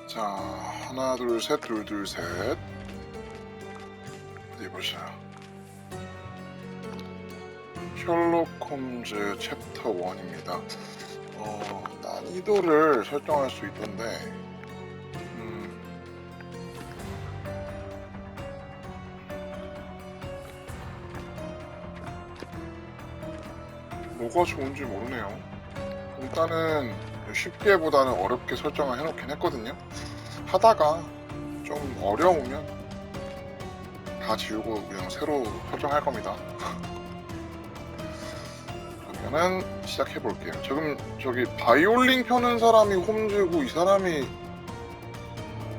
자, 하나 둘 셋 둘 둘 셋. 어디 보자. 셜록 홈즈 챕터 1입니다. 난이도를 설정할 수 있던데 뭐가 좋은지 모르네요. 일단은 쉽게보다는 어렵게 설정을 해놓긴 했거든요. 하다가 좀 어려우면 다 지우고 그냥 새로 설정할 겁니다. 그러면은 시작해 볼게요. 지금 저기 바이올린 펴는 사람이 홈즈고 이 사람이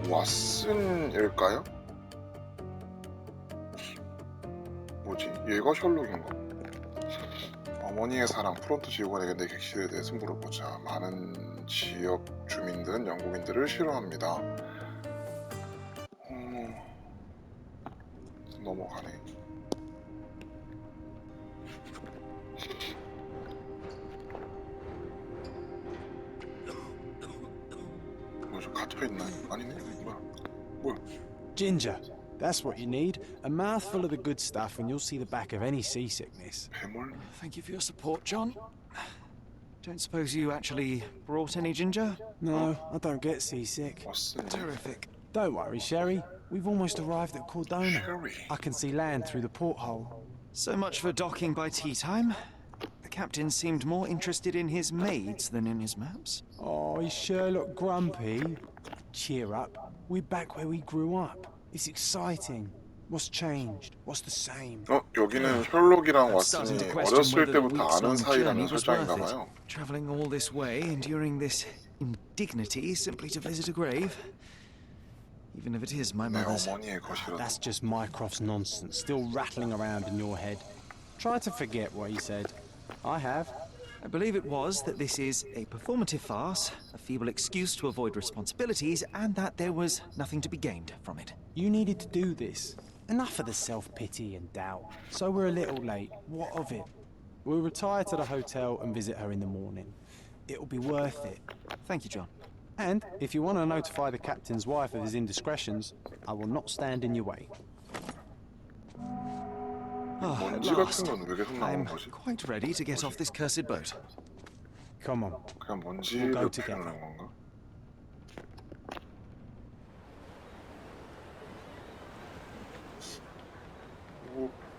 왓슨일까요? 뭐지? 얘가 셜록인가? 어머니의 사랑 프론트 지구관에게 내 객실에 대해 승부해보자. 많은 지역 주민들은 영국인들을 싫어합니다. 넘어가네. 뭐죠? 갇혀있나? 아니네? 뭐야? Ginger. That's what you need. A mouthful of the good stuff and you'll see the back of any seasickness. 괴물? Thank you for your support, John. Don't suppose you actually brought any ginger? No, I don't get seasick. 왓슨. Terrific. Don't worry, Sherry. We've almost arrived at Cordona. Sherry. I can see land through the porthole. So much for docking by tea time. The captain seemed more interested in his maids than in his maps. Oh, is Sherlock grumpy? Cheer up. We're back where we grew up. It's exciting. What's changed? What's the same? 여기는 셜록이랑 Starting to 왓슨이 question 어렸을 whether the 때부터 아는 weeks-long 사이라는 journey was worth 설정인가봐요. it. Traveling all this way, enduring this indignity simply to visit a grave. Even if it is my 내 mother's. 어머니의 것이라도. That's just Mycroft's nonsense, still rattling around in your head. Try to forget what he said. I have. I believe it was that this is a performative farce, a feeble excuse to avoid responsibilities, and that there was nothing to be gained from it. You needed to do this. Enough of the self-pity and doubt. So we're a little late. What of it? We'll retire to the hotel and visit her in the morning. It'll be worth it. Thank you, John. And if you want to notify the captain's wife of his indiscretions, I will not stand in your way. At 먼지 last, 같은 건 왜 계속 I'm 나오는 거지? quite ready to get off this cursed boat. Come on. 그냥 We'll 먼지를 go together. 피우는 건가?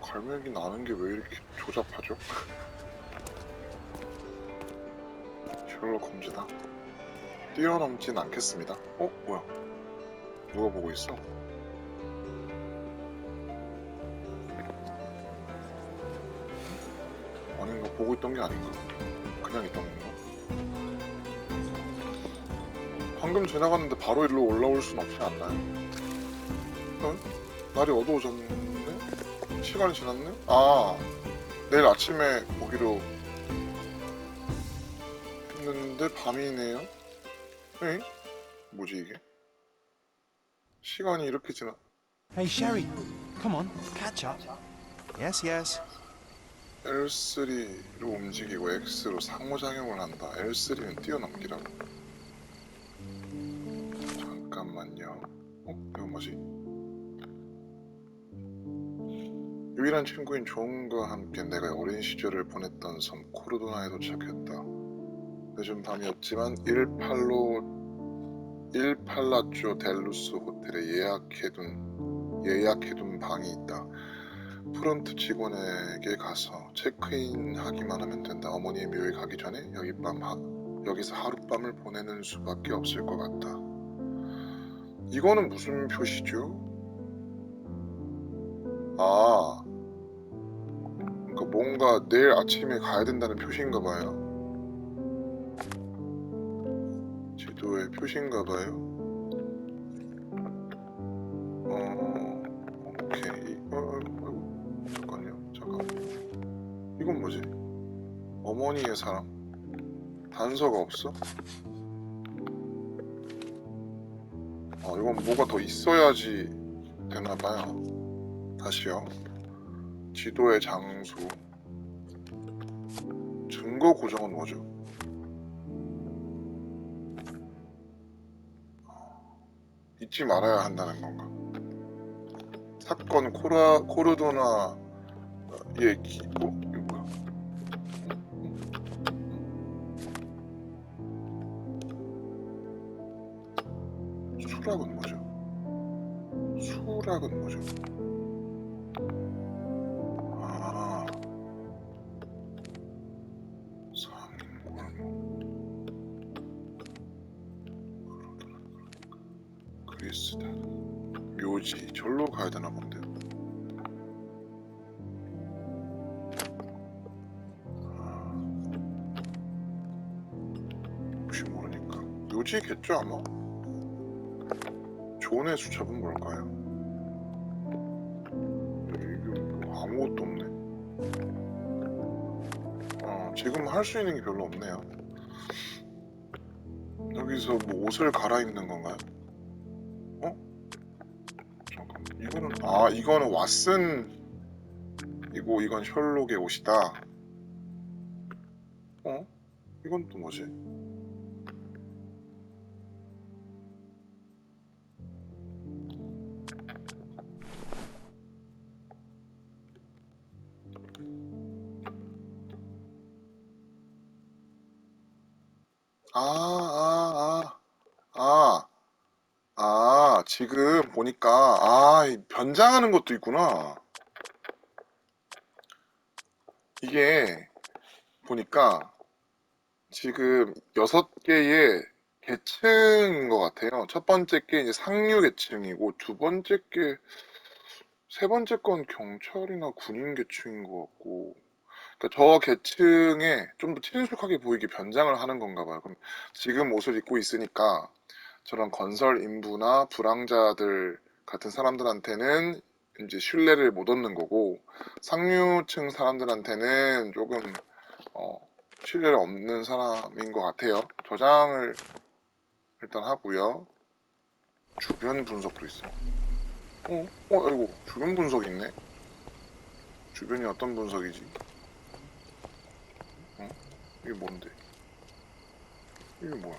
갈매기 나는 게 왜 이렇게 조잡하죠? 셜록 홈즈다. 뛰어넘진 않겠습니다. 뭐야? 누가 보고 있어? 아닌가? 보고 있던 게 아닌가? 그냥 있던 건가? 방금 지나갔는데 바로 일로 올라올 순 없지 않나요? 날이 어두워졌는데? 시간이 지났네? 내일 아침에 보기로 했는데 밤이네요? 에? 뭐지 이게? 시간이 이렇게 지나... Hey, Sherry. Come on, catch up. Yes, yes. L3로 움직이고 X로 상호작용을 한다. L3는 뛰어넘기라고. 잠깐만요. 이건 뭐지? 유일한 친구인 존과 함께 내가 어린 시절을 보냈던 섬 코르도나에 도착했다. 늦은 밤이었지만 일팔라쪼 델루스 호텔에 예약해둔 방이 있다. 프런트 직원에게 가서 체크인 하기만 하면 된다. 어머니의 묘에 가기 전에 여기서 하룻밤을 보내는 수밖에 없을 것 같다. 이거는 무슨 표시죠? 그러니까 뭔가 내일 아침에 가야 된다는 표시인가 봐요. 지도의 표시인가 봐요. 오케이. 잠깐만. 이건 뭐지? 어머니의 사랑. 단서가 없어? 이건 뭐가 더 있어야지 되나봐요. 다시요. 지도의 장소. 증거 고정은 뭐죠? 잊지 말아야 한다는 건가? 사건 코르도나 예 이거 뭐야? 수락은 뭐죠? 수락은 뭐죠? 아 상인골목 그리스다 묘지 절로 가야 되나 본데요. 혹시 모르니까 묘지겠죠 아마. 존의 수첩은 뭘까요? 이게 뭐 아무것도 없네. 지금 할 수 있는 게 별로 없네요. 여기서 뭐 옷을 갈아입는 건가요? 잠깐 이거는 왓슨 이고 이건 셜록의 옷이다. 이건 또 뭐지? 지금 보니까, 이 변장하는 것도 있구나. 이게, 보니까, 지금 6개의 계층인 것 같아요. 첫 번째 게 이제 상류 계층이고, 세 번째 건 경찰이나 군인 계층인 것 같고, 그러니까 저 계층에 좀 더 친숙하게 보이게 변장을 하는 건가 봐요. 그럼 지금 옷을 입고 있으니까 저런 건설 인부나 불황자들 같은 사람들한테는 이제 신뢰를 못 얻는 거고 상류층 사람들한테는 조금 신뢰를 얻는 사람인 것 같아요. 저장을 일단 하고요. 주변 분석도 있어. 아이고 주변 분석 있네. 주변이 어떤 분석이지? 이게 뭔데? 이게 뭐야?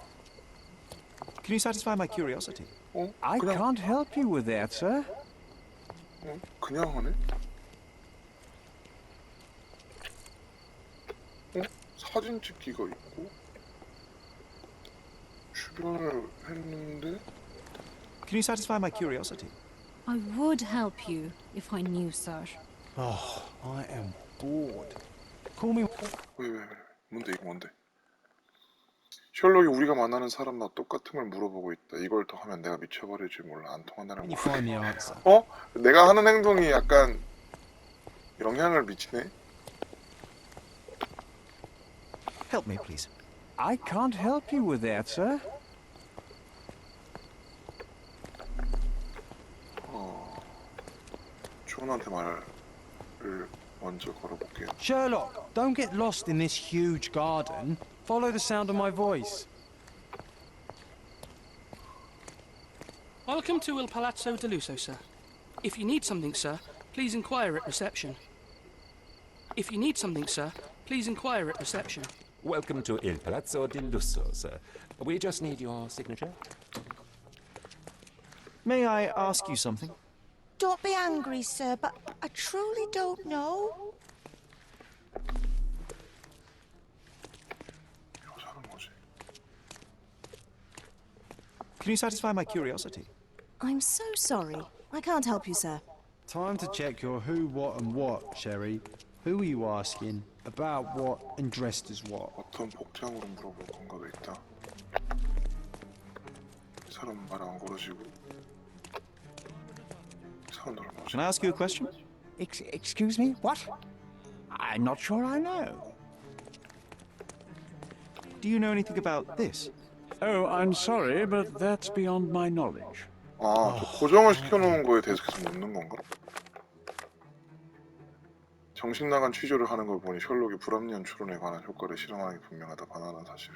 Can you satisfy my curiosity? I 그냥 can't help you with that, sir. 그냥 하네? 사진 찍기가 있고 주변을 했는데 Can you satisfy my curiosity? I would help you if I knew, sir. Oh, I am bored. Call me. 왜 뭔데 이거 뭔데? 셜록이 우리가 만나는 사람마다 똑같은 걸 물어보고 있다. 이걸 더 하면 내가 미쳐버릴지 몰라. 안 통한다는 When you 거. find the answer. 내가 하는 행동이 약간 영향을 미치네? Help me, please. I can't help you with that, sir. 존한테 말을 먼저 걸어볼게요. Sherlock, don't get lost in this huge garden. Follow the sound of my voice. Welcome to Il Palazzo de Lusso, sir. If you need something, sir, please inquire at reception. If you need something, sir, please inquire at reception. Welcome to Il Palazzo di Lusso, sir. We just need your signature. May I ask you something? Don't be angry, sir, but I truly don't know. 여자는 뭐지? Can you satisfy my curiosity? I'm so sorry. I can't help you, sir. Time to check your who, what, and what, Sherry. Who are you asking? About what and dressed as what? 어떤 복장으로 물어볼 건가도 있다. 이 사람 말 안 걸어지고 사람들은 뭐지? Can I ask you a question? Excuse me? What? I'm not sure I know. Do you know anything about this? Oh, I'm sorry, but that's beyond my knowledge. 저 고정을 시켜놓은 거에 대해서 계속 묻는 건가? 정신 나간 취조를 하는 걸 보니 셜록이 불합리한 추론에 관한 효과를 실험하는 게 분명하다. 바나나는 사실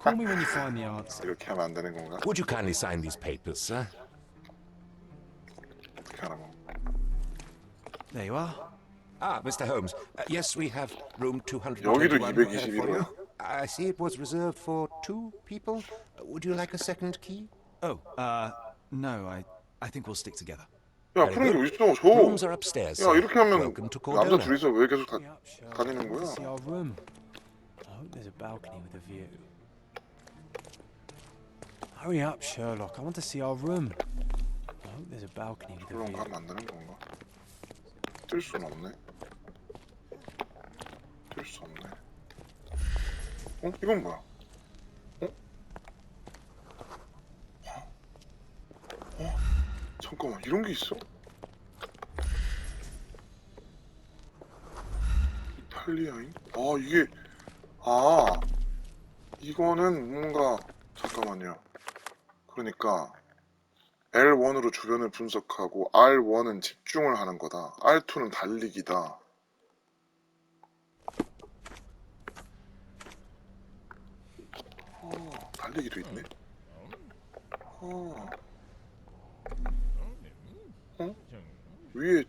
Call me when you find the answer. 이렇게 하면 안 되는 건가? Would you kindly sign these papers, sir? 어떻게 하라고? There you are. Mr. Holmes. Yes, we have room 200. 여기도 221호야? I see it was reserved for 2 people. Would you like a second key? Oh, no, I think we'll stick together. 야, Very 푸른 게 good. 어딨어? 줘. Rooms are upstairs, 야, sir. 이렇게 하면 Welcome to 남자 Cordona. 둘이서 왜 계속 Hurry up, Sherlock. 다니는 I want 거야? to see our room. I hope there's a balcony with a view. Hurry up, Sherlock. I want to see our room. I hope there's a balcony with a 물론 view. 가면 안 되는 건가? 뛸 순 없네. 뛸 수 없네. 어? 이건 뭐야? 어? 어? 잠깐만, 이런 게 있어? 이탈리아인? 이거는 뭔가, 잠깐만요. 그러니까 L1으로 주변을 분석하고 R1은 집중을 하는 거다. R2는 달리기다. 달리기도 있네. 위에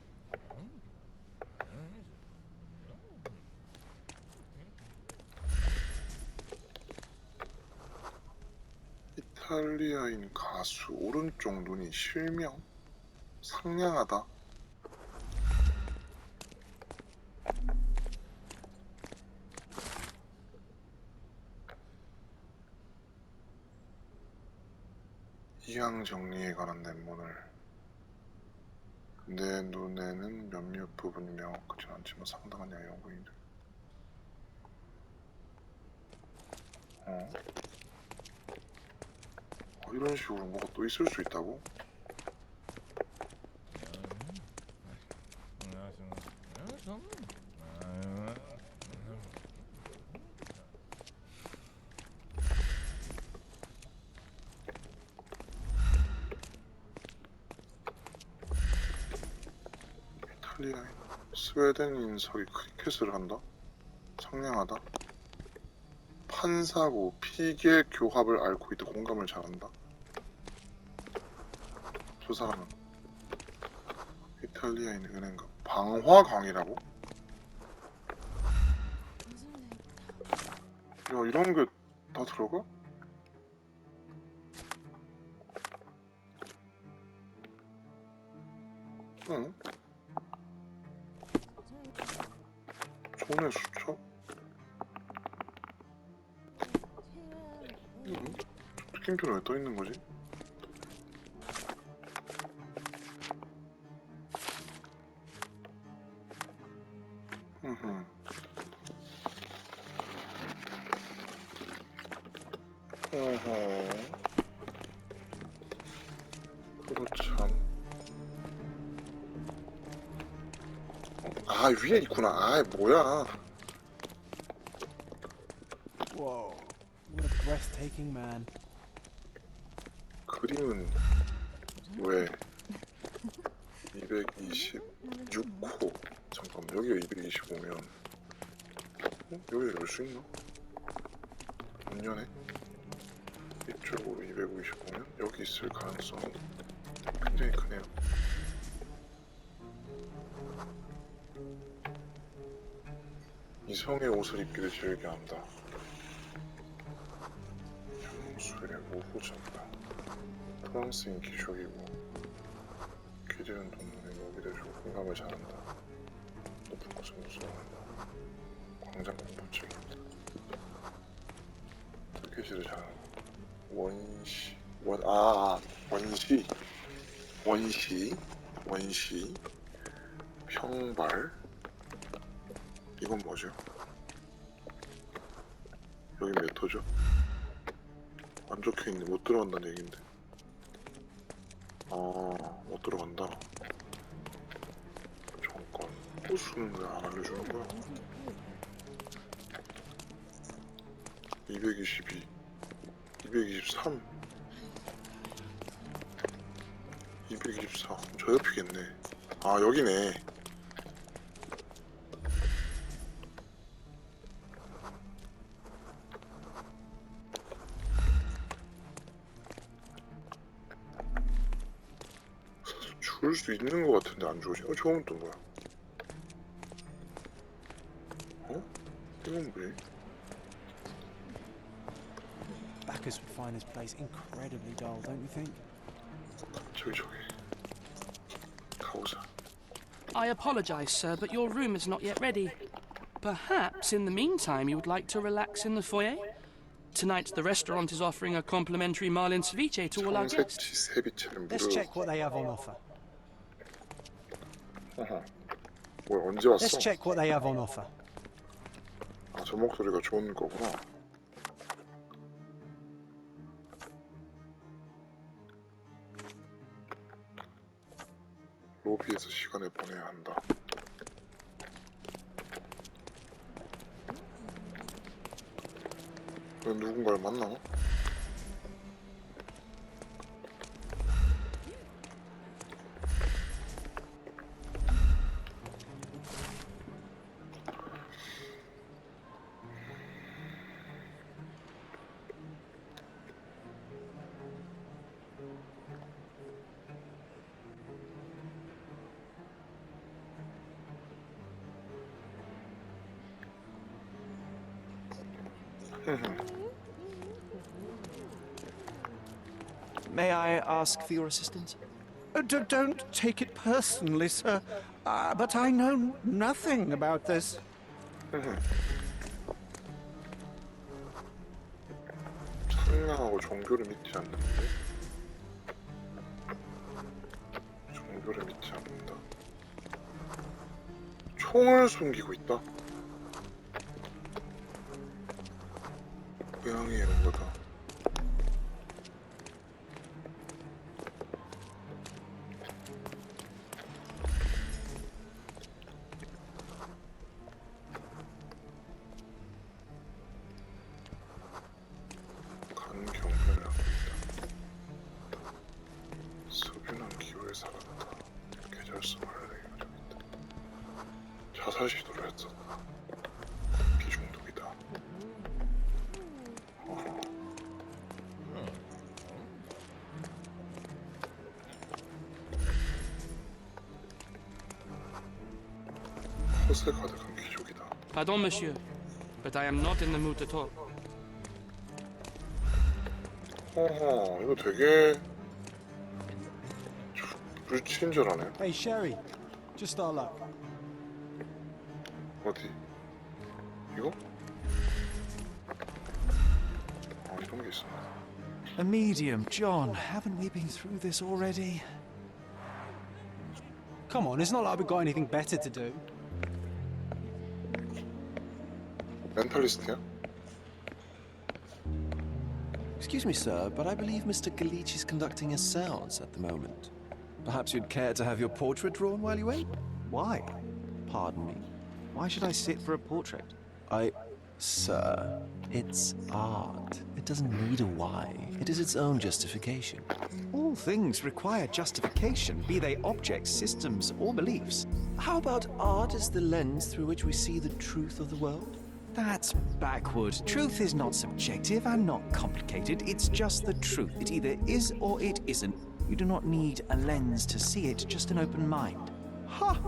이탈리아인 가수 오른쪽 눈이 실명 상냥하다. 이양 정리에 관한 넷문을 내 눈에는 몇몇 부분이 명확하지 않지만 상당한 양의 연구인들. 이런 식으로 뭐가 또 있을 수 있다고? 이탈리아인 스웨덴 인석이 크리켓을 한다? 상냥하다? 판사고 피계 교합을 앓고 있다. 공감을 잘한다. 저 사람은 이탈리아인 은행가 방화광이라고? 야, 이런 게 다 들어가? 응? 손의 수첩? 응? 느낌표는 왜 떠있는 거지? 그렇참. 위에 있구나. 뭐야. Whoa, what a breathtaking man. 그림은 왜 226호. 잠깐만, 여기가 225면 여기 열 수 있나? 안 여네. 이쪽으로 255면 여기 있을 가능성이 굉장히 크네요. 이성의 옷을 입기를 즐겨한다. 향수의 모후자다. 프랑스인 귀족이고 귀들은 동물의 먹이를 주고 공감을 잘한다. 높은 것을 무서워한다. 광장 공포증이다. 뜨개질을 잘하고 원시 평발. 이건 뭐죠? 여기 몇 호죠? 안 적혀있네. 못 들어간다는 얘긴데. 못 들어간다. 잠깐, 호수는 왜 안 알려주는 거야? 222, 223, 224. 저 옆이겠네. 여기네. 줄 수 있는 것 같은데 안 주지? 저건 또 뭐야? 이건 뭐지? Bacchus would find this place incredibly dull, don't you think? 저기 가보자. I apologize, sir, but your room is not yet ready. Perhaps in the meantime you would like to relax in the foyer? Tonight the restaurant is offering a complimentary marlin ceviche to all our guests. 청새치 세비체는 Let's 무료. check what they have on offer. 어허. 뭐야 언제 왔어? Let's check what they have on offer. 아, 저 목소리가 좋은 거구나. 로비에서 시간을 보내야 한다. 누군가를 만나? May I ask for your assistance? Don't take it personally, sir. But I know nothing about this. 상냥하고 종교를 믿지 않는데? 종교를 믿지 않는다. 총을 숨기고 있다. 고양이 이런 거다. 간 경변을 하고 있다. 소변한 기호에 살았다. 계절성 활력이 가지고 있다. 자살 시도를 했었다. 비중독이다. 어허. 허세 가득한 귀족이다. Pardon, monsieur, but I am not in the mood to talk. 어허, 이거 되게 불친절하네. Hey, Sherry, just our luck. 어디? 이거? 아, 이런 게 있어. A medium, John. Haven't we been through this already? Come on, it's not like we've got anything better to do. 멘탈리스트야? Excuse me, sir, but I believe Mr. Galich is conducting a séance at the moment. Perhaps you'd care to have your portrait drawn while you wait? Why? Pardon me. Why should I sit for a portrait? Sir, it's art. It doesn't need a why. It is its own justification. All things require justification, be they objects, systems, or beliefs. How about art as the lens through which we see the truth of the world? That's backward. Truth is not subjective and not complicated. It's just the truth. It either is or it isn't. You do not need a lens to see it, just an open mind. Ha!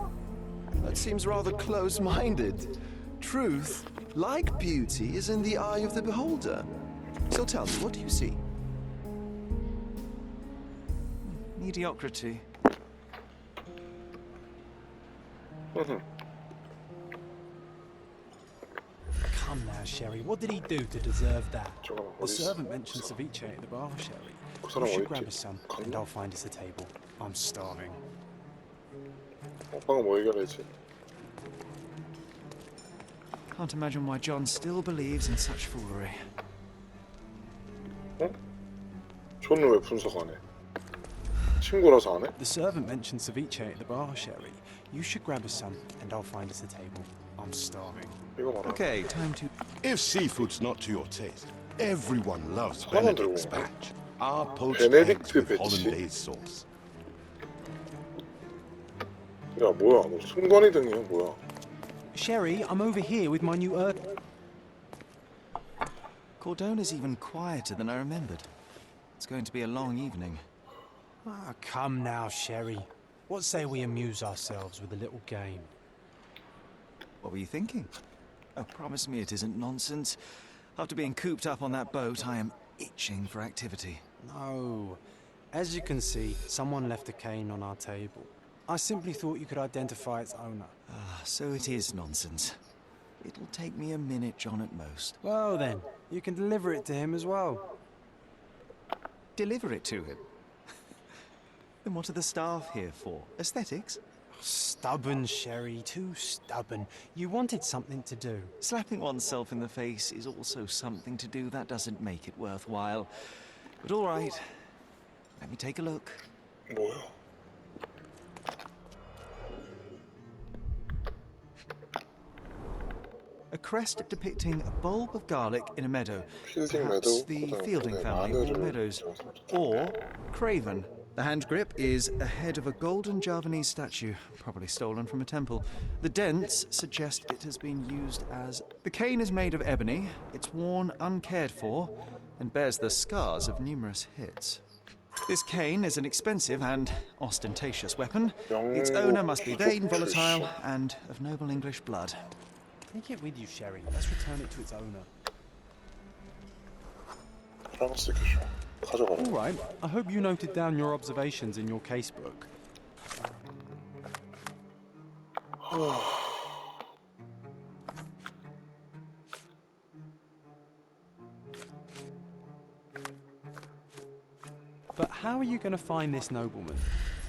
That seems rather close-minded. Truth, like beauty, is in the eye of the beholder. So tell me, what do you see? Mediocrity. Come now, Sherry, what did he do to deserve that? 잠깐만, The 어디 있어? servant mentioned ceviche at the bar, Sherry. 그 You 사람 should 어디 grab 있지? us some, 갔나? and I'll find us a table. I'm starving. 오빠가 뭐 얘기하지? Can't imagine why John still believes in such foolery. 어? 저는 왜 분석 안 해? 친구라서 안 해? The servant mentioned ceviche at the bar, Sherry. You should grab us some, and I'll find us a table. I'm starving. 이거 말아. Okay, time to... If seafood's not to your taste, everyone loves 사람은 Benedict's 들고 batch. Our poached Benedict eggs with batch? hollandaise sauce. 야 뭐야? 너 순간이동이야 뭐야? Sherry, I'm over here with my new Cordona's even quieter than I remembered. It's going to be a long evening. Ah, come now, Sherry. What say we amuse ourselves with a little game? What were you thinking? Oh, promise me it isn't nonsense. After being cooped up on that boat, I am itching for activity. No. As you can see, someone left a cane on our table. I simply thought you could identify its owner. Ah, so it is nonsense. It'll take me a minute, John, at most. Well then, you can deliver it to him as well. Deliver it to him? Then what are the staff here for? Aesthetics? Stubborn, Sherry, too stubborn. You wanted something to do. Slapping oneself in the face is also something to do. That doesn't make it worthwhile. But all right, let me take a look. 뭐야? A crest depicting a bulb of garlic in a meadow. 필딩 Perhaps 매도 the 고등학교 Fielding 내 family or 마늘을 Meadows. 줬었다. Or Craven. The hand grip is a head of a golden Javanese statue, probably stolen from a temple. The dents suggest it has been used as... The cane is made of ebony, it's worn uncared for, and bears the scars of numerous hits. This cane is an expensive and ostentatious weapon. Its owner must be vain, volatile, and of noble English blood. Take it with you, Sherry. Let's return it to its owner. 프랑스 기준. 가져가라. All right. I hope you noted down your observations in your casebook. But how are you going to find this nobleman?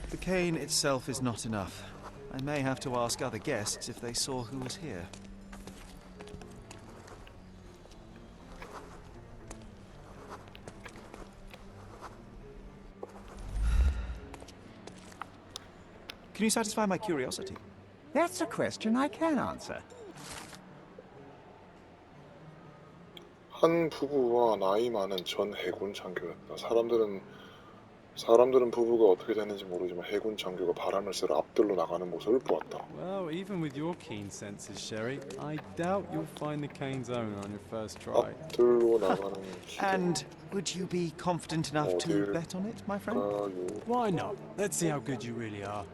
The cane itself is not enough. I may have to ask other guests if they saw who was here. Can you satisfy my curiosity? That's a question I can answer. 한 부부와 나이 많은 전 해군 장교였다. 사람들은 부부가 어떻게 됐는지 모르지만 해군 장교가 바람을 쐬러 앞들로 나가는 모습을 보았다. Well, even with your keen senses, Sherry, I doubt you'll find the cane's owner on your first try. 앞들로 나가는 And would you be confident enough to 어딜 bet on it, my friend? 가요? Why not? Let's see how good you really are.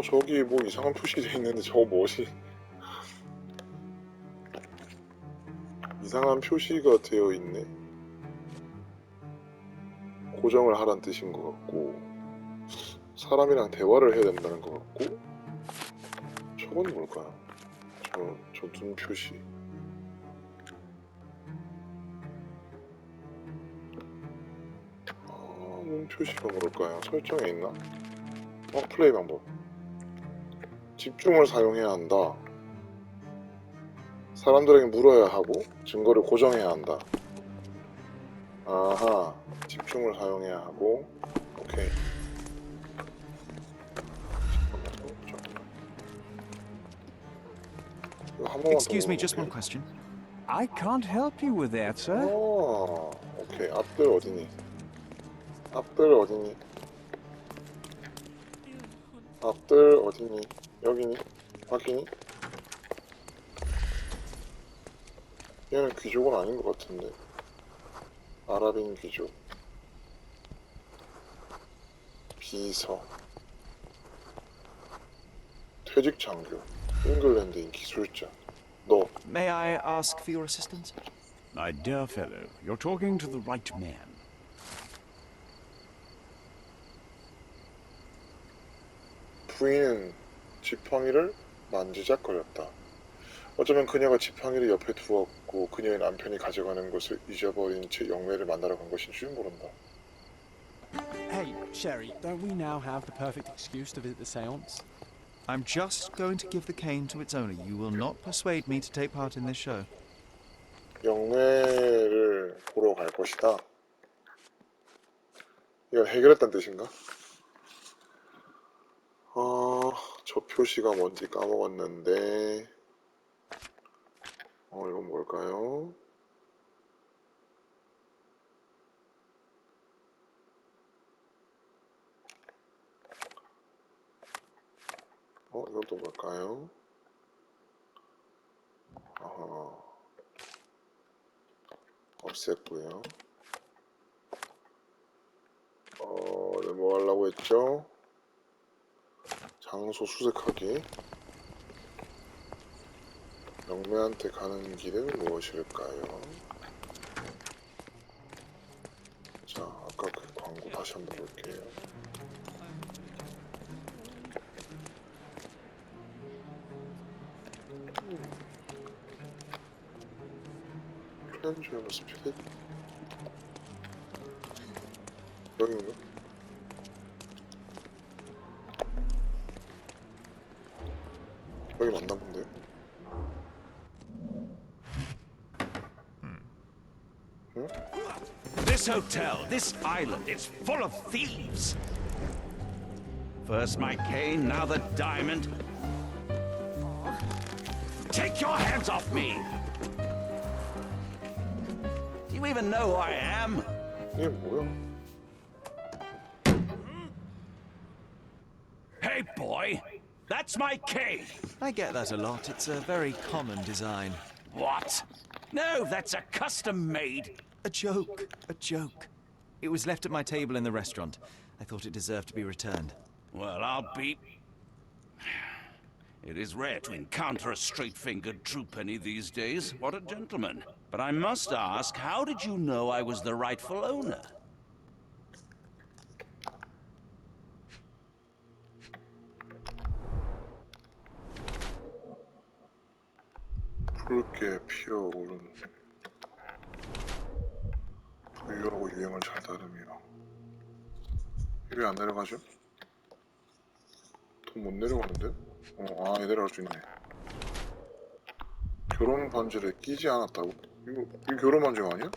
저기 뭐 이상한 표시돼 있는데 저거 뭐지? 이상한 표시가 되어 있네. 고정을 하란 뜻인 것 같고 사람이랑 대화를 해야 된다는 것 같고 저건 뭘까요? 저 눈 표시. 눈 표시가 뭘까요? 설정에 있나? 플레이 방법. 집중을 사용해야 한다. 사람들에게 물어야 하고 증거를 고정해야 한다. 아하, 집중을 사용해야 하고. 오케이. Excuse me, just one question. I can't help you with that, sir. 오케이. 앞들 어디니? 앞들 어디니? 앞들 어디니? 여기니? 확인이? 얘는 귀족은 아닌 것 같은데. 아랍인 귀족. 비서. 퇴직 장교. 잉글랜드인 기술자. 너. May I ask for your assistance? My dear fellow, you're talking to the right man. 부인은 지팡이를 만지작거렸다. 어쩌면 그녀가 지팡이를 옆에 두었고 그녀의 남편이 가져가는 것을 잊어버린 채 영매를 만나러 간 것인 줄 모른다. Hey, Sherry, don't we now have the perfect excuse to visit the seance? I'm just going to give the cane to its owner. You will not persuade me to take part in this show. 영매를 보러 갈 것이다. 이건 해결했다는 뜻인가? 저 표시가 뭔지 까먹었는데 이건 뭘까요? 이건 또 뭘까요? 없앴고요. 뭐 하려고 했죠? 장소 수색하기. 영매한테 가는 길은 무엇일까요? 자, 아까 그 광고 다시 한번 볼게요. 프렌즈 오브 스피릿? 여기인가? 여기 맞나 본데요? This hotel, this island, it's full of thieves. First my cane, now the diamond. Take your hands off me! Do you even know who I am? 이게 뭐야? Hey, boy! That's my cane! I get that a lot. It's a very common design. What? No, that's a custom-made. A joke. A joke. It was left at my table in the restaurant. I thought it deserved to be returned. Well, I'll be... It is rare to encounter a straight-fingered true penny these days. What a gentleman. But I must ask, how did you know I was the rightful owner? 붉게 피어오른 부유하고 유행을 잘 따르며. 이리 안 내려가죠? 돈 못 내려가는데? 아, 내려갈 수 있네. 결혼 반지를 끼지 않았다고? 이거 결혼 반지가 아니야?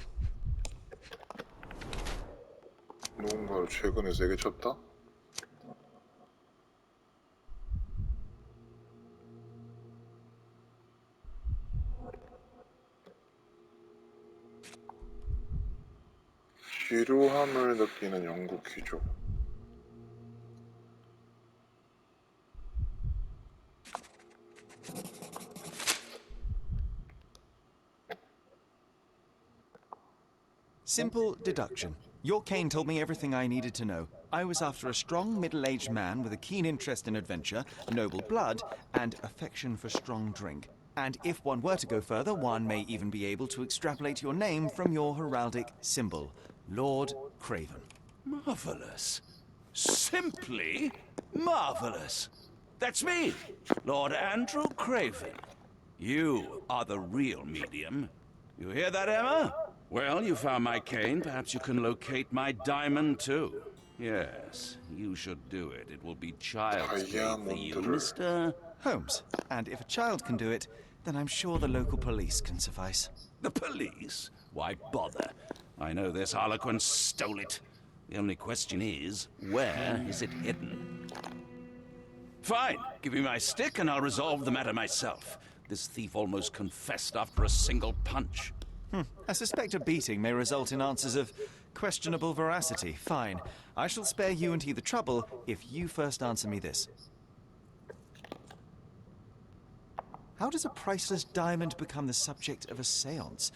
누군가를 최근에 세게 쳤다? 지루함을 느끼는 영국 귀족. Simple deduction. Your cane told me everything I needed to know. I was after a strong, middle-aged man with a keen interest in adventure, noble blood, and affection for strong drink. And if one were to go further, one may even be able to extrapolate your name from your heraldic symbol, Lord Craven. Marvelous. Simply marvelous. That's me, Lord Andrew Craven. You are the real medium. You hear that, Emma? Well, you found my cane. Perhaps you can locate my diamond, too. Yes, you should do it. It will be child's play for you, Mr. Holmes. And if a child can do it, then I'm sure the local police can suffice. The police? Why bother? I know this harlequin stole it. The only question is, where is it hidden? Fine. Give me my stick and I'll resolve the matter myself. This thief almost confessed after a single punch. I suspect a beating may result in answers of questionable veracity. Fine. I shall spare you and he the trouble if you first answer me this. How does a priceless diamond become the subject of a séance?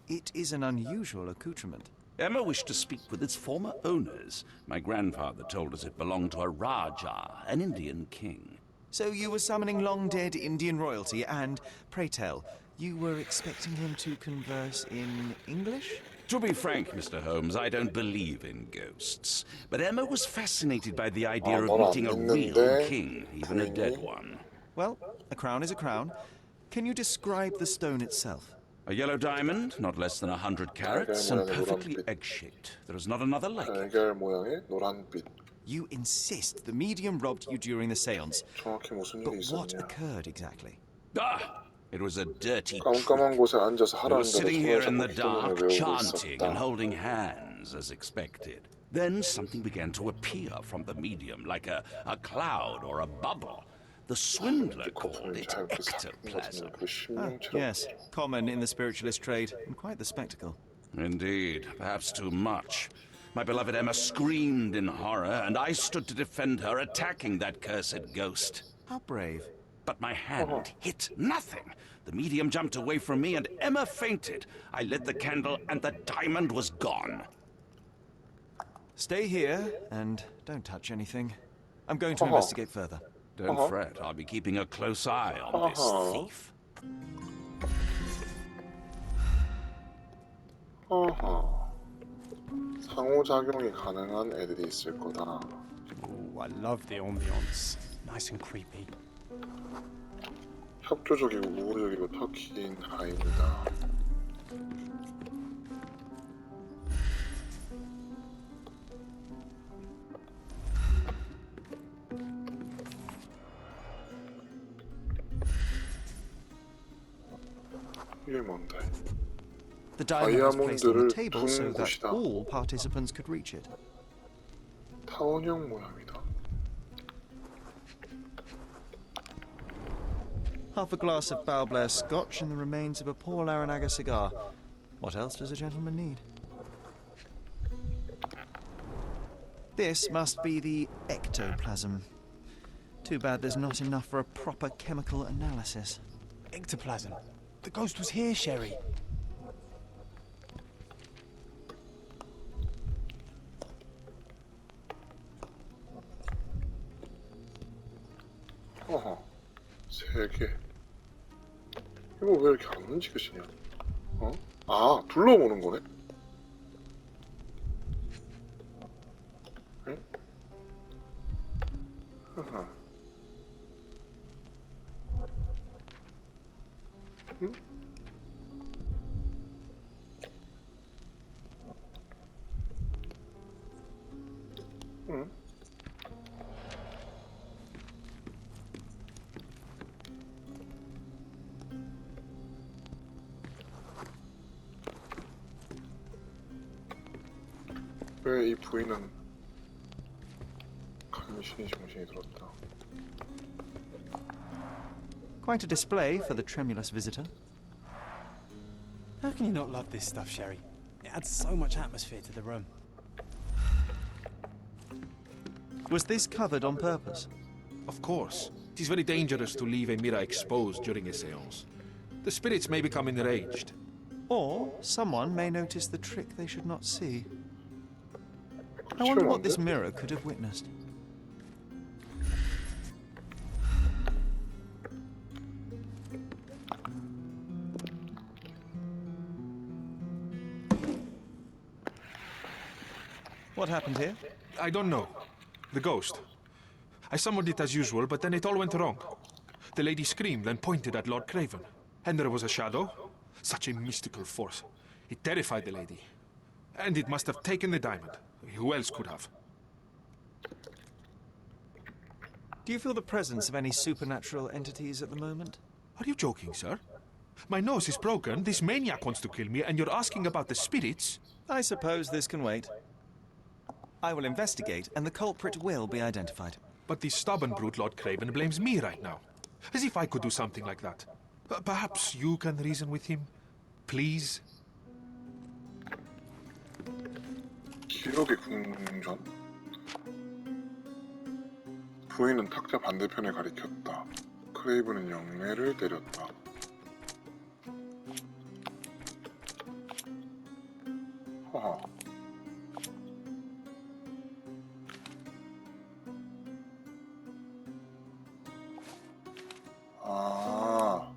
It is an unusual accoutrement. Emma wished to speak with its former owners. My grandfather told us it belonged to a Rajah, an Indian king. So you were summoning long-dead Indian royalty and, pray tell, you were expecting him to converse in English? To be frank, Mr. Holmes, I don't believe in ghosts. But Emma was fascinated by the idea of meeting a real king, even a dead one. Well, a crown is a crown. Can you describe the stone itself? A yellow diamond, not less than 100 carats, and perfectly egg-shaped. There is not another like it. 달걀 모양의 노란빛. You insist the medium robbed you during the séance. 정확히 무슨 But 일이 what 있었냐? occurred exactly? Ah! It was a dirty 깜깜한 곳에 앉아서 We 하라는 were 대로 sitting here 손을 in the 잡고 dark, 히트문을 외우고 chanting and 있었다. holding hands, as expected. Then something began to appear from the medium, like a cloud or a bubble. The swindler called it ectoplasm. Yes, common in the spiritualist trade, and quite the spectacle. Indeed, perhaps too much. My beloved Emma screamed in horror, and I stood to defend her, attacking that cursed ghost. How brave. But my hand hit nothing. The medium jumped away from me, and Emma fainted. I lit the candle, and the diamond was gone. Stay here, and don't touch anything. I'm going to investigate further. Don't fret, I'll be keeping a close eye on this thief. 어허. 상호작용이 가능한 애들이 있을 거다. Ooh, I love the ambience. Nice and creepy. 협조적이고 우호적이고 터키인 하입니다. 이게 뭔데? The diamond was placed on the 다이아몬드를 table so 둔 that 곳이다. all participants could reach it. 타원형 모양이다. Half a glass of Balblair Scotch and the remains of a Paul Aranaga cigar. What else does a gentleman need? This must be the ectoplasm. Too bad there's not enough for a proper chemical analysis. Ectoplasm. The ghost was here, Sherry. 어허. 3개. 이거 왜 이렇게 안 움직여지냐? 어? 아, 둘러보는 거네? 응? 하하. 응? 응? 왜 이 부인은 간신히 정신이 들었다. Quite a display for the tremulous visitor. How can you not love this stuff, Sherry? It adds so much atmosphere to the room. Was this covered on purpose? Of course. It is very dangerous to leave a mirror exposed during a séance. The spirits may become enraged. Or someone may notice the trick they should not see. I wonder what this mirror could have witnessed. What happened here? I don't know. The ghost. I summoned it as usual, but then it all went wrong. The lady screamed and pointed at Lord Craven. And there was a shadow. Such a mystical force. It terrified the lady. And it must have taken the diamond. Who else could have? Do you feel the presence of any supernatural entities at the moment? Are you joking, sir? My nose is broken, this maniac wants to kill me, and you're asking about the spirits? I suppose this can wait. I will investigate, and the culprit will be identified. But this stubborn brute Lord Craven blames me right now. As if I could do something like that. Perhaps you can reason with him? Please? 기록의 궁전. 부인은 탁자 반대편을 가리켰다. 크레이브는 영매를 때렸다. 허허. 아.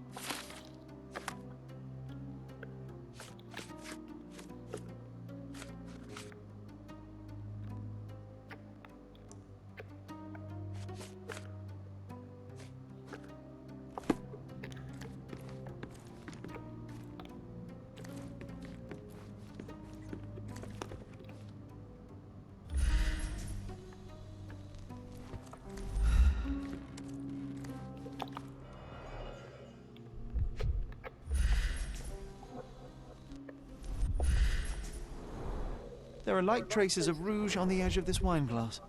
There are light traces of rouge on the edge of this wine glass.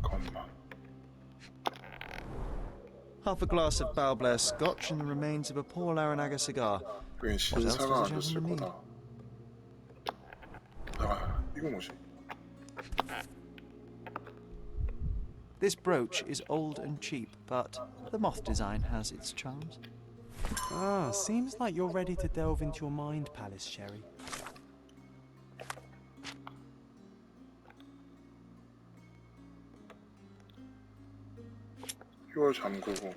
잠깐만. Half a glass of Balblair Scotch and the remains of a Paul Aranaga cigar. 웬 What else 신사가 does a 앉았을 gentleman need? 거다. 아, 이거 뭐지? This brooch is old and cheap, but the moth design has its charms. Ah, seems like you're ready to delve into your mind palace, Sherry. 이걸 잠그고.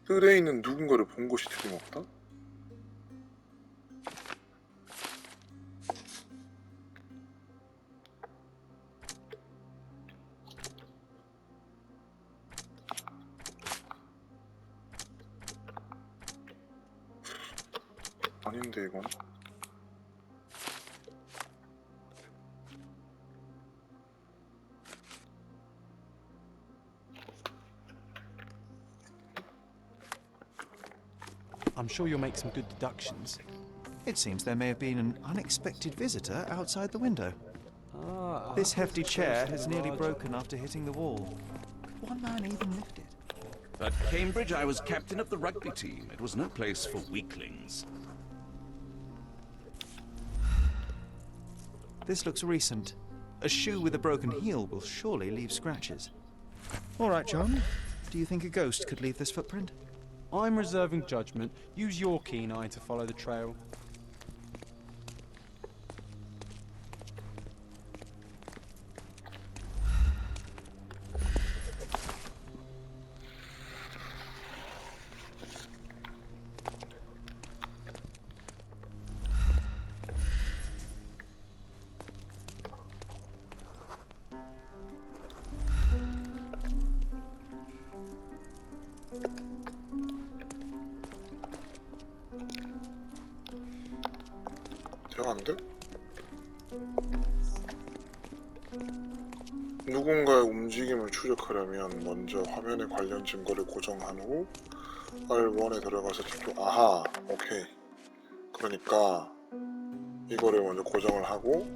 뜰에 있는 누군가를 본 것이 틀림없다? 아닌데 이건? I'm sure you'll make some good deductions. It seems there may have been an unexpected visitor outside the window. This hefty chair has nearly broken after hitting the wall. Could one man even lift it? At Cambridge, I was captain of the rugby team. It was no place for weaklings. This looks recent. A shoe with a broken heel will surely leave scratches. All right, John. Do you think a ghost could leave this footprint? I'm reserving judgment. Use your keen eye to follow the trail. 대화 안 돼? 누군가의 움직임을 추적하려면 먼저 화면에 관련 증거를 고정한 후 R1에 들어가서 집중. 아하, 오케이. 그러니까 이거를 먼저 고정을 하고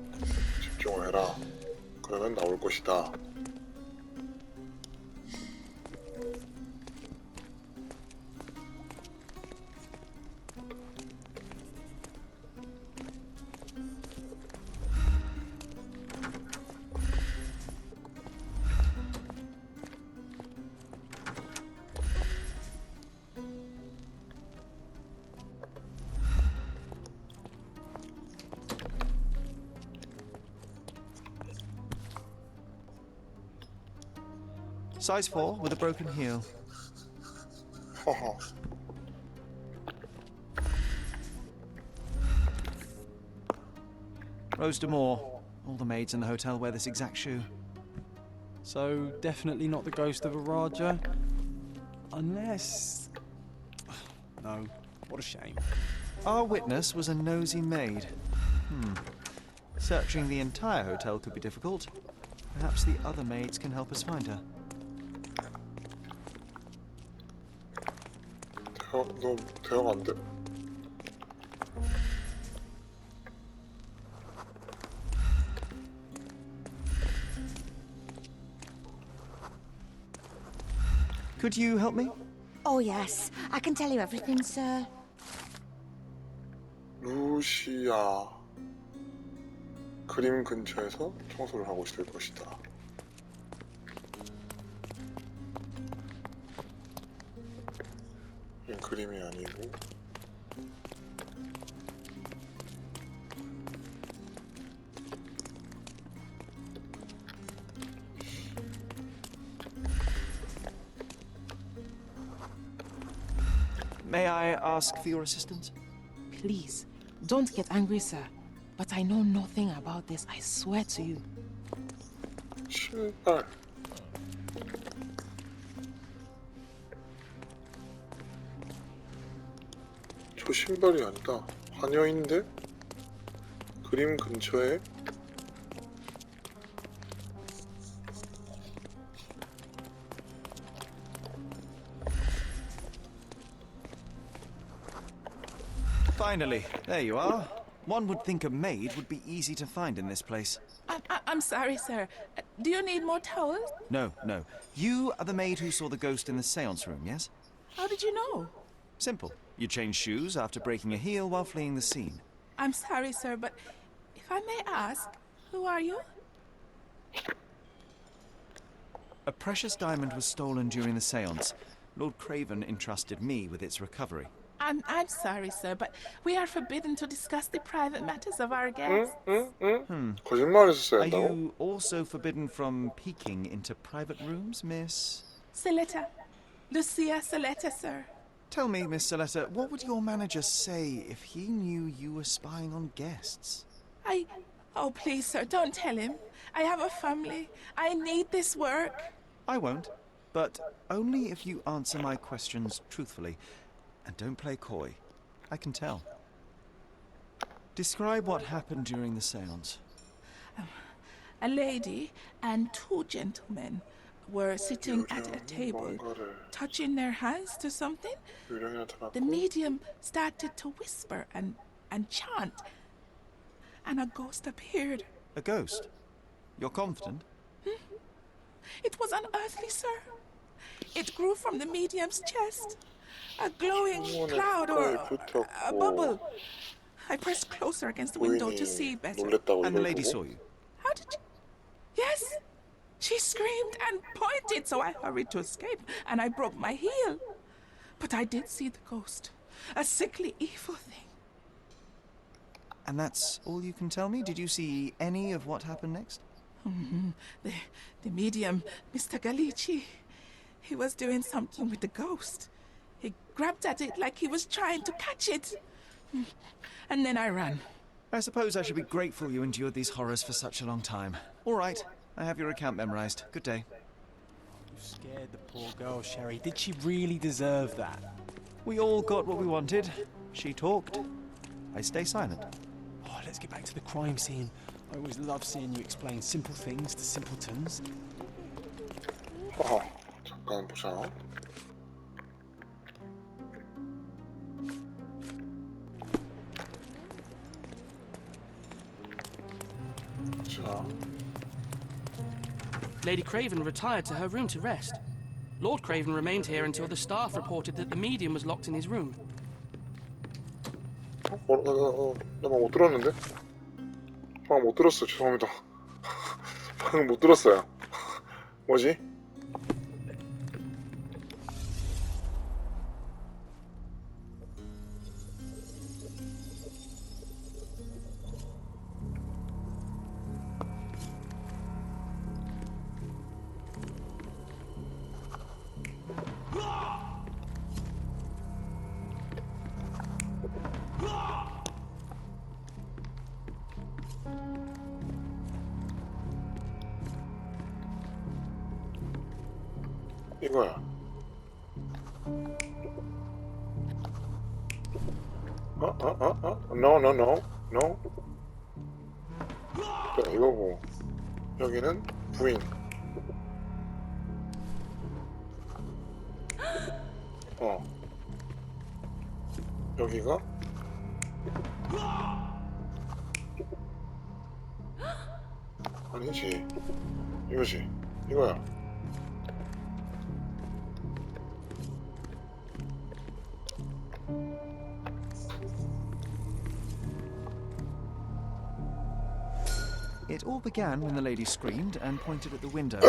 집중을 해라. 그러면 나올 것이다. Size 4 with a broken heel. 허허. Rose D'Amour. All the maids in the hotel wear this exact shoe. So, definitely not the ghost of a Raja? Unless... No, what a shame. Our witness was a nosy maid. Searching the entire hotel could be difficult. Perhaps the other maids can help us find her. 너 대화가 안 돼? Could you help me? Oh, yes. I can tell you everything, sir. 루시아 그림 근처에서 청소를 하고 있을 것이다. 이건 그림이 아니고 May I ask for your assistance? Please, don't get angry, sir. But I know nothing about this, I swear to you. 신발 저 신발이 아니다. 화녀인데? 그림 근처에 Finally, there you are. One would think a maid would be easy to find in this place. I'm sorry, sir. Do you need more towels? No, no. You are the maid who saw the ghost in the seance room, yes? How did you know? Simple. You changed shoes after breaking a heel while fleeing the scene. I'm sorry, sir, but if I may ask, who are you? A precious diamond was stolen during the seance. Lord Craven entrusted me with its recovery. I'm sorry, sir, but we are forbidden to discuss the private matters of our 응? guests. 응? 응? 거짓말했었어야 Are 한다고? you also forbidden from peeking into private rooms, Miss? Saletta. Lucia Saletta, sir. Tell me, Miss Saletta, what would your manager say if he knew you were spying on guests? Oh, please, sir, don't tell him. I have a family. I need this work. I won't, but only if you answer my questions truthfully. And don't play coy. I can tell. Describe what happened during the seance. A lady and two gentlemen were sitting at a table, touching their hands to something. 유령이한테 The 맞고 medium started to whisper and chant, and a ghost appeared. A ghost? You're confident? It was unearthly, sir. It grew from the medium's chest. A glowing cloud or a bubble. I pressed closer against the window to see 부인이 better. 놀랬다고 And the 이걸 lady 보고 saw you? How did you? Yes! She screamed and pointed, so I hurried to escape, and I broke my heel. But I did see the ghost. A sickly, evil thing. And that's all you can tell me? Did you see any of what happened next? The medium, Mr. Galici, he was doing something with the ghost. He grabbed at it like he was trying to catch it. And then I ran. I suppose I should be grateful you endured these horrors for such a long time. All right, I have your account memorized. Good day. You scared the poor girl, Sherry. Did she really deserve that? We all got what we wanted. She talked. I stay silent. Oh, let's get back to the crime scene. I always love seeing you explain simple things to simpletons. 잠깐 보자. 자, Lady Craven retired to her room to rest. Lord Craven remained here until the staff reported that the medium was locked in his room. 나 못 들었는데? 방금 못 들었어. 죄송합니다. 방금 못 들었어요. 뭐지? 이거야. No, no, no, no. 그래, 이거고. 여기는 부인. 여기가 아니지. 이거지. 이거야. It all began when the lady screamed and pointed at the window.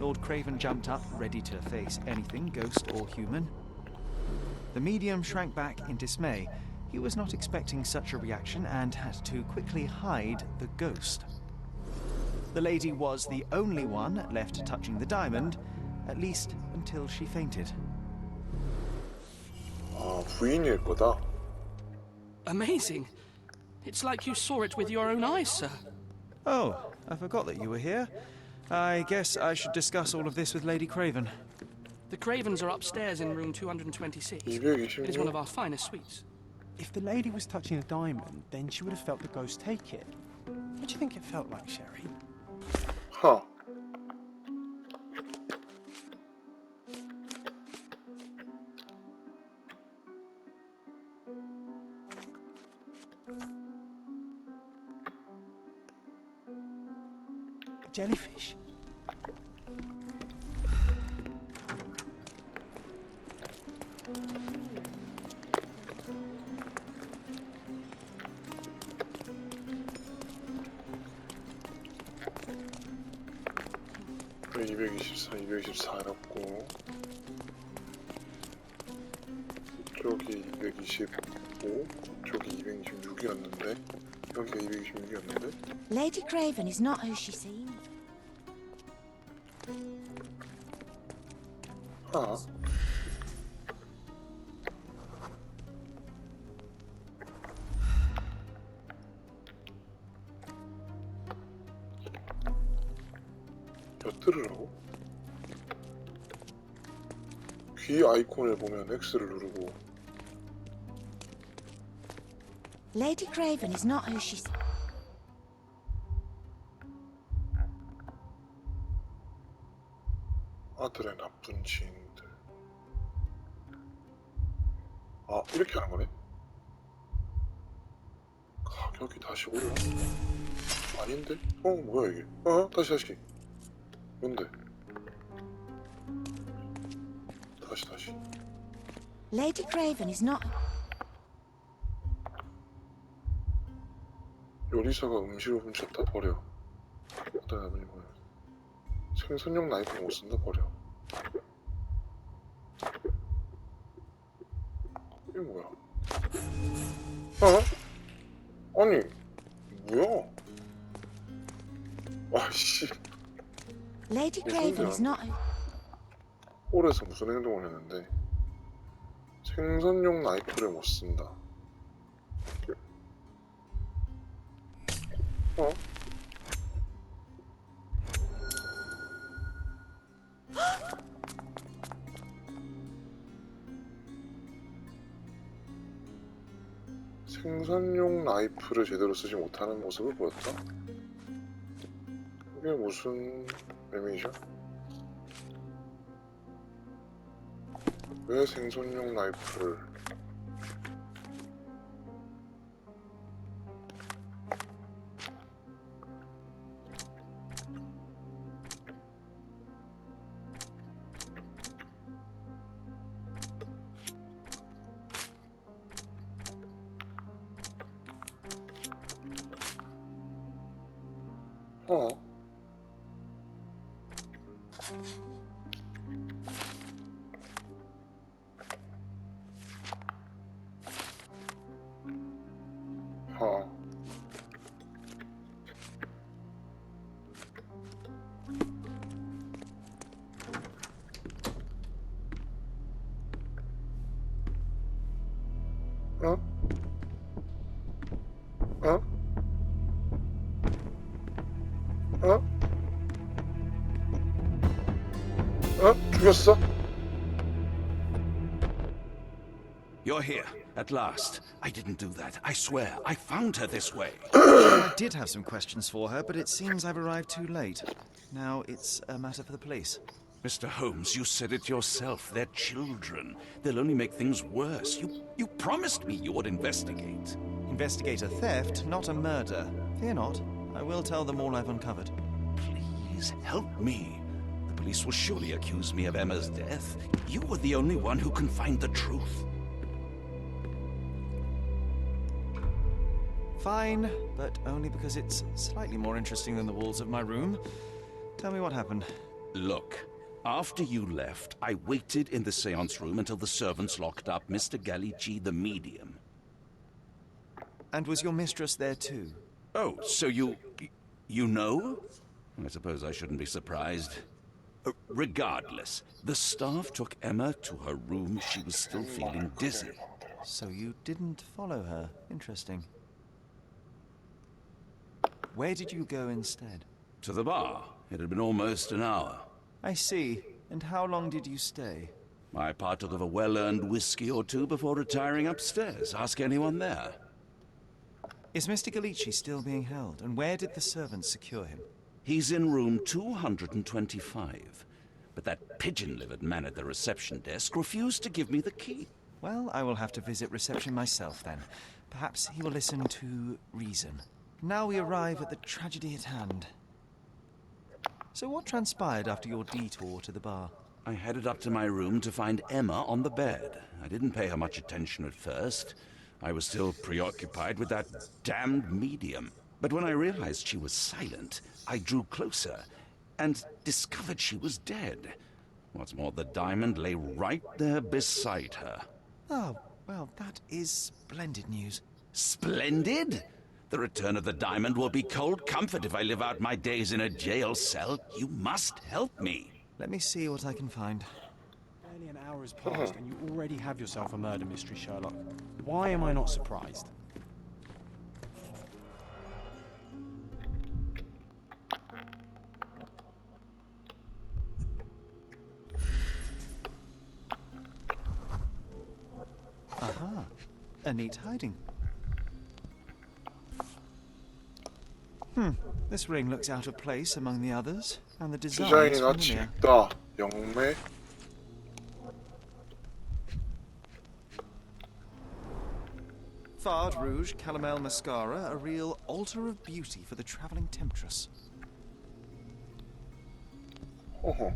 Lord Craven jumped up, ready to face anything, ghost or human. The medium shrank back in dismay. He was not expecting such a reaction and had to quickly hide the ghost. The lady was the only one left touching the diamond, at least until she fainted. 부인일 거다. Amazing. It's like you saw it with your own eyes, sir. Oh, I forgot that you were here. I guess I should discuss all of this with Lady Craven. The Cravens are upstairs in room 226. 226. It is one of our finest suites. If the lady was touching a diamond, then she would have felt the ghost take it. What do you think it felt like, Sherry? Huh. Jellyfish? 그래, 224, 224 해놨고 225, 저기 226이었는데 여기가 226이었는데 Lady Craven is not who she seemed. 아 몇 들으라고? 귀 아이콘을 보면 X를 누르고 Lady Craven is not who she seemed. 아들의 나쁜 지인들. 아 이렇게 하는 거네? 가격이 다시 올라? 아닌데? 뭐야 이게? 다시 뭔데? 다시 Lady Craven is not. 요리사가 음식을 훔쳤다 버려. 어떤 애분이 뭐야? 생선용 나이프 못 쓴다 버려. 이게 뭐야? 아니 뭐야? 아씨 Lady Craven is not. 홀에서 무슨 행동을 했는데 생선용 나이프를 못 쓴다. 생선용 나이프를 제대로 쓰지 못하는 모습을 보였다? 이게 무슨 의미죠? 왜 생선용 나이프를 죽였어? You're here, at last. I didn't do that. I swear. I found her this way. I did have some questions for her, but it seems I've arrived too late. Now it's a matter for the police. Mr. Holmes, you said it yourself. They're children. They'll only make things worse. You promised me you would investigate. Investigate a theft, not a murder. Fear not. I will tell them all I've uncovered. Please help me. The police will surely accuse me of Emma's death. You are the only one who can find the truth. Fine, but only because it's slightly more interesting than the walls of my room. Tell me what happened. Look, after you left, I waited in the seance room until the servants locked up Mr. Gallici, the medium. And was your mistress there too? Oh, so you know? I suppose I shouldn't be surprised. Regardless, the staff took Emma to her room. She was still feeling dizzy. So you didn't follow her. Interesting. Where did you go instead? To the bar. It had been almost an hour. I see. And how long did you stay? I partook of a well-earned whiskey or two before retiring upstairs. Ask anyone there. Is Mr. Gallici still being held? And where did the servants secure him? He's in room 225. But that pigeon-livered man at the reception desk refused to give me the key. Well, I will have to visit reception myself then. Perhaps he will listen to reason. Now we arrive at the tragedy at hand. So what transpired after your detour to the bar? I headed up to my room to find Emma on the bed. I didn't pay her much attention at first. I was still preoccupied with that damned medium. But when I realized she was silent, I drew closer and discovered she was dead. What's more, the diamond lay right there beside her. Oh, Well, that is splendid news. Splendid! The return of the diamond will be cold comfort if I live out my days in a jail cell. You must help me. Let me see what I can find. Barely an hour has passed and you already have yourself a murder mystery, Sherlock. Why am I not surprised? Aha, a neat hiding. This ring looks out of place among the others, and the design is 디자인이나 familiar. 짙다. 영매. Fard Rouge Calomel Mascara, a real altar of beauty for the travelling temptress. 호호.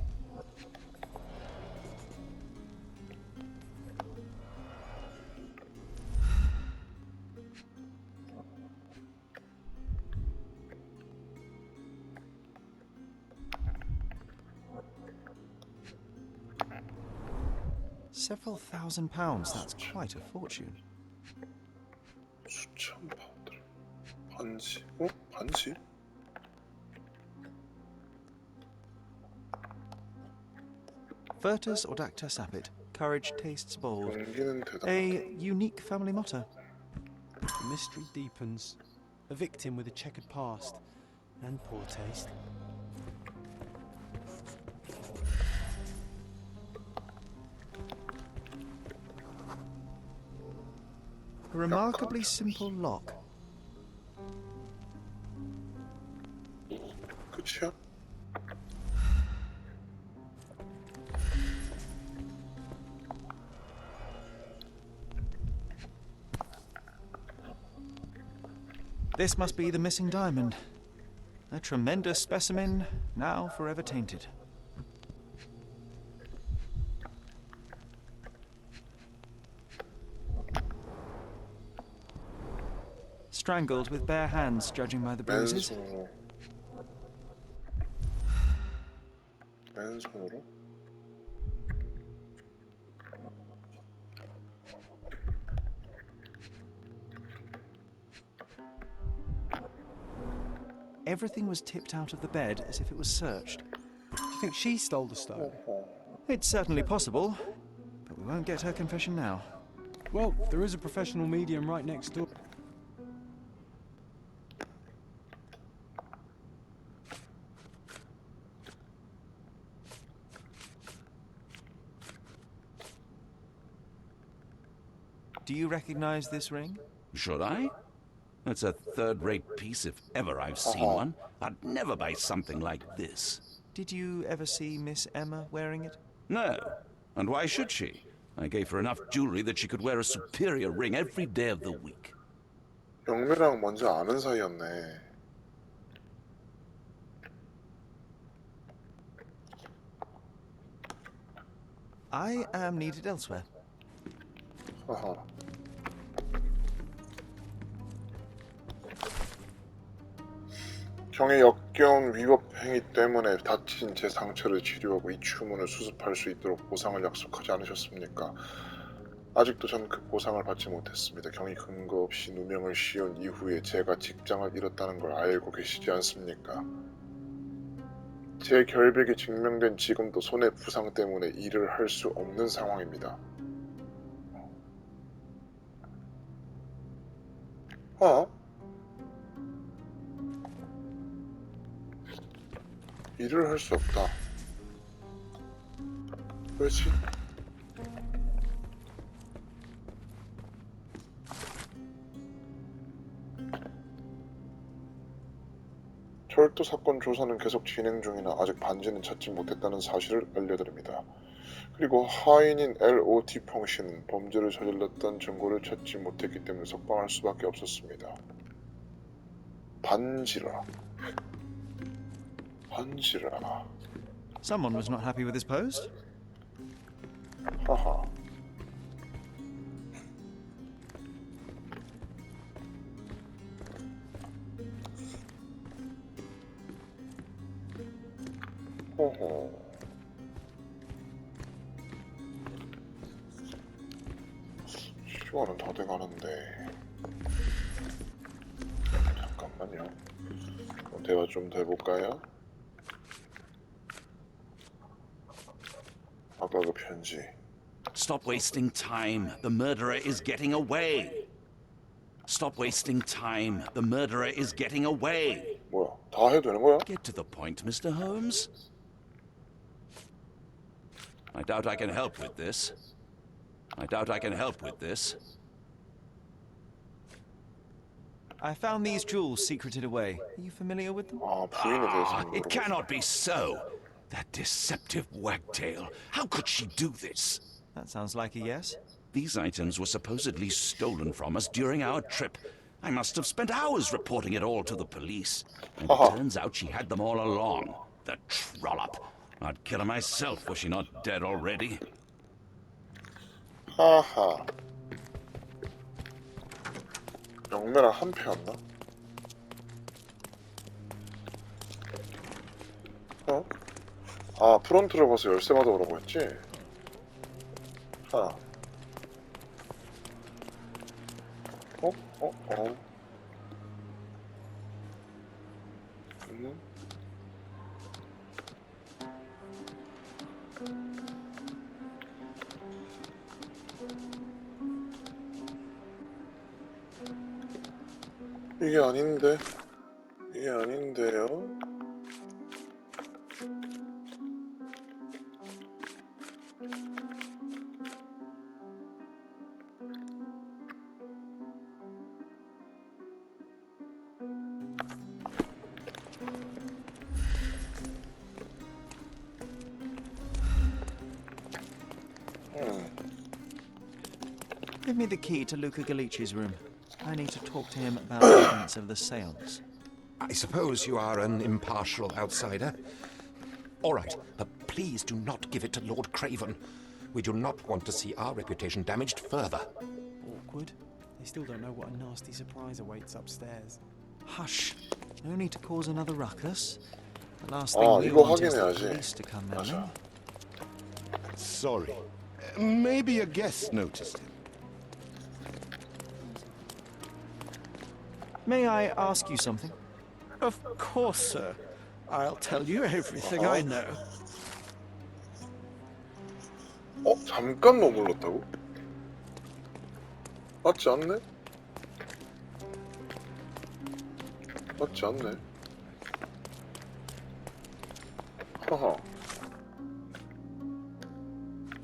Several £1,000s, that's quite a fortune. 수천 파운드. 반지? 반지? Virtus Audacta Sapit, courage tastes bold. 용기는 대단하다. A unique family motto. The mystery deepens. A victim with a checkered past and poor taste. A remarkably simple lock. 끝이야? This must be the missing diamond. A tremendous specimen, now forever tainted. Strangled with bare hands, judging by the bruises. 맨손으로. 맨손으로? Everything was tipped out of the bed as if it was searched. Do you think she stole the stone? It's certainly possible, but we won't get her confession now. Well, there is a professional medium right next door. Do you recognize this ring? Should I? It's a third-rate piece if ever I've seen one. I'd never buy something like this. Did you ever see Miss Emma wearing it? No. And why should she? I gave her enough jewelry that she could wear a superior ring every day of the week. 영매랑 먼저 아는 사이였네. I am needed elsewhere. 하하. 경의 역겨운 위법 행위 때문에 다친 제 상처를 치료하고 이 추문을 수습할 수 있도록 보상을 약속하지 않으셨습니까? 아직도 전 그 보상을 받지 못했습니다. 경이 근거 없이 누명을 씌운 이후에 제가 직장을 잃었다는 걸 알고 계시지 않습니까? 제 결백이 증명된 지금도 손해부상 때문에 일을 할 수 없는 상황입니다. 일을 할 수 없다. 왜지? 철도 사건 조사는 계속 진행 중이나 아직 반지는 찾지 못했다는 사실을 알려드립니다. 그리고 하인인 LOT 펑씨는 범죄를 저질렀던 증거를 찾지 못했기 때문에 석방할 수밖에 없었습니다. 반지라. 반지라. Someone was not happy with his post. 하하. 호호. 시간은 다 돼가는데. 잠깐만요. 대화 좀 더 해볼까요? 아까 그 편지. Stop wasting time. The murderer is getting away. Stop wasting time. The murderer is getting away. 뭐야? 다 해도 되는 거야? Get to the point, Mr. Holmes. I doubt I can help with this. I doubt I can help with this. I found these jewels secreted away. Are you familiar with them? 아, 부인에 대해서 It 물어보고 cannot be so. That deceptive wagtail. How could she do this? That sounds like a yes. These items were supposedly stolen from us during our trip. I must have spent hours reporting it all to the police. And it turns out she had them all along. The trollop. I'd kill her myself, was she not dead already? 하하. 영매랑 한 패였나? 어? 아, 프론트를 봐서 열쇠 받아오라고 했지? 하. 어? 이게 아닌데? 이게 아닌데요? Give me the key to Luca Galici's room. I need to talk to him about the events of the seance. I suppose you are an impartial outsider. All right, but please do not give it to Lord Craven. We do not want to see our reputation damaged further. Awkward. They still don't know what a nasty surprise awaits upstairs. Hush. No need to cause another ruckus. The last thing we want is the police to come in. Sorry. Maybe a guest noticed him. May I ask you something? Of course, sir. I'll tell you everything I know. 잠깐 머물렀다고? 맞지 않네? 맞지 않네? 하하.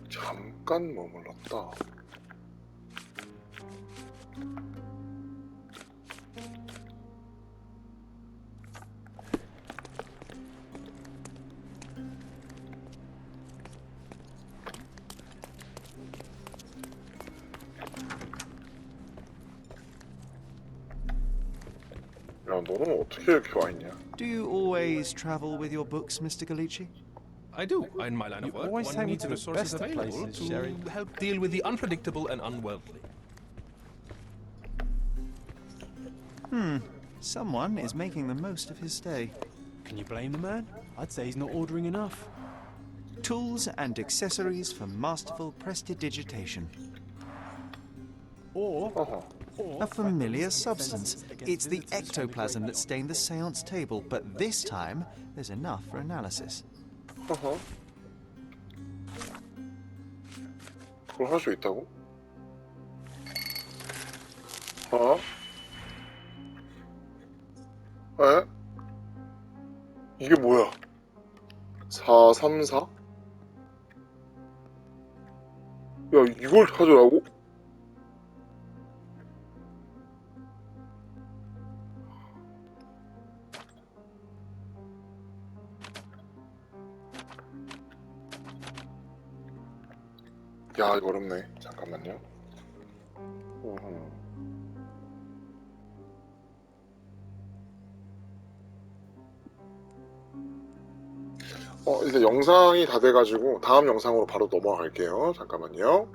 잠깐 머물렀다. 야, 너는 어떻게 이렇게 와 있냐? Do you always travel with your books, Mr. Galici? I do. In my line of work, always one take me needs to the resources best of available places, to Sherry. help deal with the unpredictable and unworldly. Someone is making the most of his stay. Can you blame the man? I'd say he's not ordering enough. Tools and accessories for masterful prestidigitation. Or A familiar substance. It's the ectoplasm that stained the seance table, but this time there's enough for analysis. 그걸 할 수 있다고? 어? 에? 이게 뭐야? 434? 야, 이걸 찾으라고? 야, 이거 어렵네. 잠깐만요. 이제 영상이 다 돼가지고 다음 영상으로 바로 넘어갈게요. 잠깐만요.